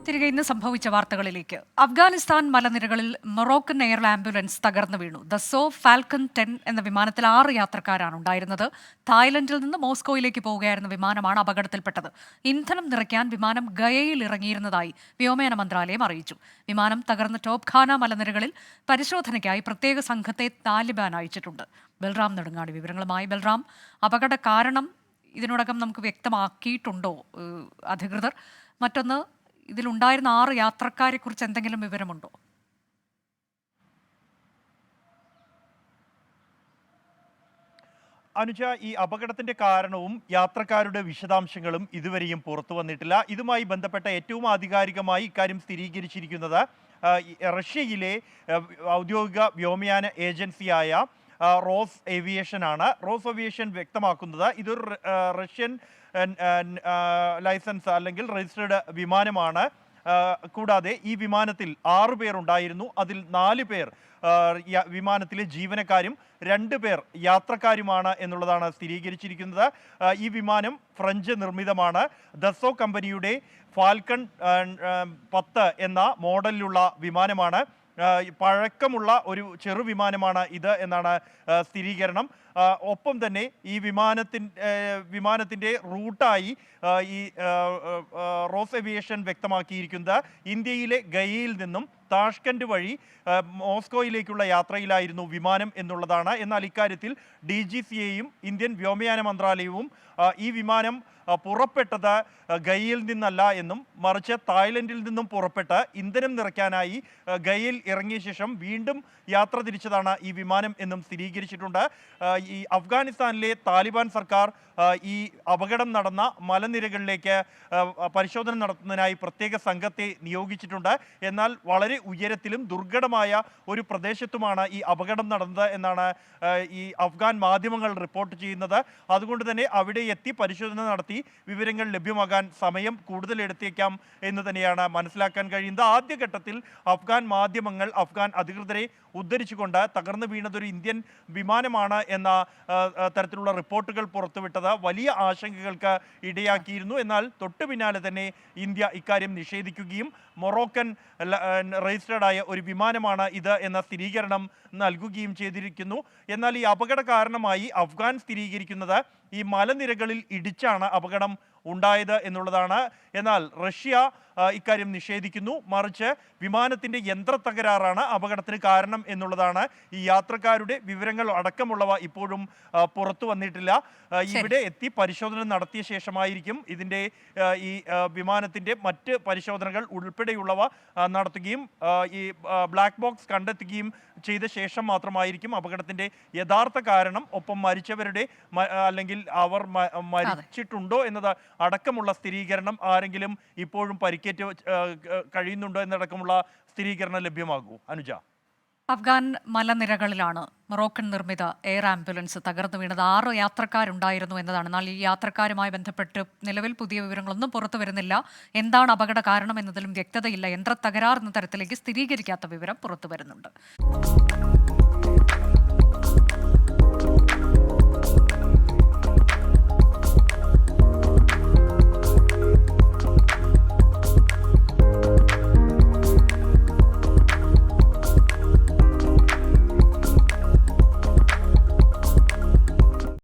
തിരികെ ഇന്ന് സംഭവിച്ച വാർത്തകളിലേക്ക്. അഫ്ഗാനിസ്ഥാൻ മലനിരകളിൽ മൊറോക്കൻ എയർ ആംബുലൻസ് തകർന്നു വീണു. ദസോ ഫാൽക്കൺ 10 എന്ന വിമാനത്തിൽ 6 യാത്രക്കാരാണ് ഉണ്ടായിരുന്നത്. തായ്ലൻഡിൽ നിന്ന് മോസ്കോയിലേക്ക് പോവുകയായിരുന്ന വിമാനമാണ് അപകടത്തിൽപ്പെട്ടത്. ഇന്ധനം നിറയ്ക്കാൻ വിമാനം ഗയയിൽ ഇറങ്ങിയിരുന്നതായി വ്യോമയാന മന്ത്രാലയം അറിയിച്ചു. വിമാനം തകർന്ന ടോപ്ഖാന മലനിരകളിൽ പരിശോധനയ്ക്കായി പ്രത്യേക സംഘത്തെ താലിബാൻ അയച്ചിട്ടുണ്ട്. ബൽറാം നെടുങ്ങാടി വിവരങ്ങളുമായി. ബൽറാം, അപകട കാരണം ഇതിനോടകം നമുക്ക് വ്യക്തമാക്കിയിട്ടുണ്ടോ അധികൃതർ? മറ്റൊന്ന്, ഇതിലുണ്ടായിരുന്ന 6 യാത്രക്കാരെ കുറിച്ച് എന്തെങ്കിലും വിവരമുണ്ടോ? അനുജ, ഈ അപകടത്തിന്റെ കാരണവും യാത്രക്കാരുടെ വിശദാംശങ്ങളും ഇതുവരെയും പുറത്തു വന്നിട്ടില്ല. ഇതുമായി ബന്ധപ്പെട്ട ഏറ്റവും ആധികാരികമായി ഇക്കാര്യം സ്ഥിരീകരിച്ചിരിക്കുന്നത് റഷ്യയിലെ ഔദ്യോഗിക വ്യോമയാന ഏജൻസിയായ റോസ് ഏവിയേഷൻ ആണ്. റോസ് ഏവിയേഷൻ വ്യക്തമാക്കുന്നത് ഇതൊരു റഷ്യൻ ലൈസൻസ് അല്ലെങ്കിൽ രജിസ്റ്റേർഡ് വിമാനമാണ്. കൂടാതെ ഈ വിമാനത്തിൽ 6 പേർ ഉണ്ടായിരുന്നു. അതിൽ 4 പേർ വിമാനത്തിലെ ജീവനക്കാരും 2 പേർ യാത്രക്കാരുമാണ് എന്നുള്ളതാണ് സ്ഥിരീകരിച്ചിരിക്കുന്നത്. ഈ വിമാനം ഫ്രഞ്ച് നിർമ്മിതമാണ്. ദസോ കമ്പനിയുടെ ഫാൽക്കൺ 10 എന്ന മോഡലിലുള്ള വിമാനമാണ്. പഴക്കമുള്ള ഒരു ചെറു വിമാനമാണ് ഇത് എന്നാണ് സ്ഥിരീകരണം. ഒപ്പം തന്നെ ഈ വിമാനത്തിൻ്റെ റൂട്ടായി ഈ റോസ് ഏവിയേഷൻ വ്യക്തമാക്കിയിരിക്കുന്നത് ഇന്ത്യയിലെ ഗയയിൽ നിന്നും താഷ്കന്റ് വഴി മോസ്കോയിലേക്കുള്ള യാത്രയിലായിരുന്നു വിമാനം എന്നുള്ളതാണ്. എന്നാൽ ഇക്കാര്യത്തിൽ DGCAയും ഇന്ത്യൻ വ്യോമയാന മന്ത്രാലയവും ഈ വിമാനം പുറപ്പെട്ടത് ഗയയിൽ നിന്നല്ല എന്നും മറിച്ച് തായ്ലൻഡിൽ നിന്നും പുറപ്പെട്ട് ഇന്ധനം നിറയ്ക്കാനായി ഗയയിൽ ഇറങ്ങിയ ശേഷം വീണ്ടും യാത്ര തിരിച്ചതാണ് ഈ വിമാനം എന്നും സ്ഥിരീകരിച്ചിട്ടുണ്ട്. ഈ അഫ്ഗാനിസ്ഥാനിലെ താലിബാൻ സർക്കാർ ഈ അപകടം നടന്ന മലനിരകളിലേക്ക് പരിശോധന നടത്തുന്നതിനായി പ്രത്യേക സംഘത്തെ നിയോഗിച്ചിട്ടുണ്ട്. എന്നാൽ വളരെ ഉയരത്തിലും ദുർഘടമായ ഒരു പ്രദേശത്തുമാണ് ഈ അപകടം നടന്നത് എന്നാണ് ഈ അഫ്ഗാൻ മാധ്യമങ്ങൾ റിപ്പോർട്ട് ചെയ്യുന്നത്. അതുകൊണ്ട് തന്നെ അവിടെ എത്തി പരിശോധന നടത്തി വിവരങ്ങൾ ലഭ്യമാകാൻ സമയം കൂടുതൽ എടുത്തേക്കാം എന്ന് തന്നെയാണ് മനസ്സിലാക്കാൻ കഴിയുന്നത്. ആദ്യഘട്ടത്തിൽ അഫ്ഗാൻ മാധ്യമങ്ങൾ അഫ്ഗാൻ അധികൃതരെ ഉദ്ധരിച്ചുകൊണ്ട് തകർന്നു വീണതൊരു ഇന്ത്യൻ വിമാനമാണ് എന്ന തരത്തിലുള്ള റിപ്പോർട്ടുകൾ പുറത്തുവിട്ടത് വലിയ ആശങ്കകൾക്ക് ഇടയാക്കിയിരുന്നു. എന്നാൽ തൊട്ടു പിന്നാലെ തന്നെ ഇന്ത്യ ഇക്കാര്യം നിഷേധിക്കുകയും മൊറോക്കൻ രജിസ്റ്റേർഡായ ഒരു വിമാനമാണ് ഇത് എന്ന സ്ഥിരീകരണം നൽകുകയും ചെയ്തിരിക്കുന്നു. എന്നാൽ ഈ അപകട കാരണമായി അഫ്ഗാൻ സ്ഥിരീകരിക്കുന്നത് ഈ മലനിരകളിൽ ഇടിച്ചാണ് അപകടം ഉണ്ടായത് എന്നുള്ളതാണ്. എന്നാൽ റഷ്യ ഇക്കാര്യം നിഷേധിക്കുന്നു. മറിച്ച് വിമാനത്തിന്റെ യന്ത്ര തകരാറാണ് അപകടത്തിന് കാരണം എന്നുള്ളതാണ്. ഈ യാത്രക്കാരുടെ വിവരങ്ങൾ അടക്കമുള്ളവ ഇപ്പോഴും പുറത്തു വന്നിട്ടില്ല. ഇവിടെ എത്തി പരിശോധന നടത്തിയ ശേഷമായിരിക്കും ഇതിൻ്റെ ഈ വിമാനത്തിന്റെ മറ്റ് പരിശോധനകൾ ഉൾപ്പെടെയുള്ളവ നടത്തുകയും ഈ ബ്ലാക്ക് ബോക്സ് കണ്ടെത്തുകയും ചെയ്ത ശേഷം മാത്രമായിരിക്കും അപകടത്തിന്റെ യഥാർത്ഥ കാരണം, ഒപ്പം മരിച്ചവരുടെ അല്ലെങ്കിൽ അവർ മരിച്ചിട്ടുണ്ടോ എന്നത് അടക്കമുള്ള സ്ഥിരീകരണം, ആരെങ്കിലും ഇപ്പോഴും പരിക്കേറ്റ് കഴിയുന്നുണ്ടോ എന്നടക്കമുള്ള സ്ഥിരീകരണം ലഭ്യമാകൂ. അനുജ, അഫ്ഗാൻ മലനിരകളിലാണ് മൊറോക്കൻ നിർമ്മിത എയർ ആംബുലൻസ് തകർന്നു വീണത്. 6 യാത്രക്കാരുണ്ടായിരുന്നു എന്നതാണ്. എന്നാൽ ഈ യാത്രക്കാരുമായി ബന്ധപ്പെട്ട് നിലവിൽ പുതിയ വിവരങ്ങളൊന്നും പുറത്തു വരുന്നില്ല. എന്താണ് അപകട കാരണം എന്നതിലും വ്യക്തതയില്ല. യന്ത്ര തകരാർ എന്ന തരത്തിലേക്ക് സ്ഥിരീകരിക്കാത്ത വിവരം പുറത്തു വരുന്നുണ്ട്.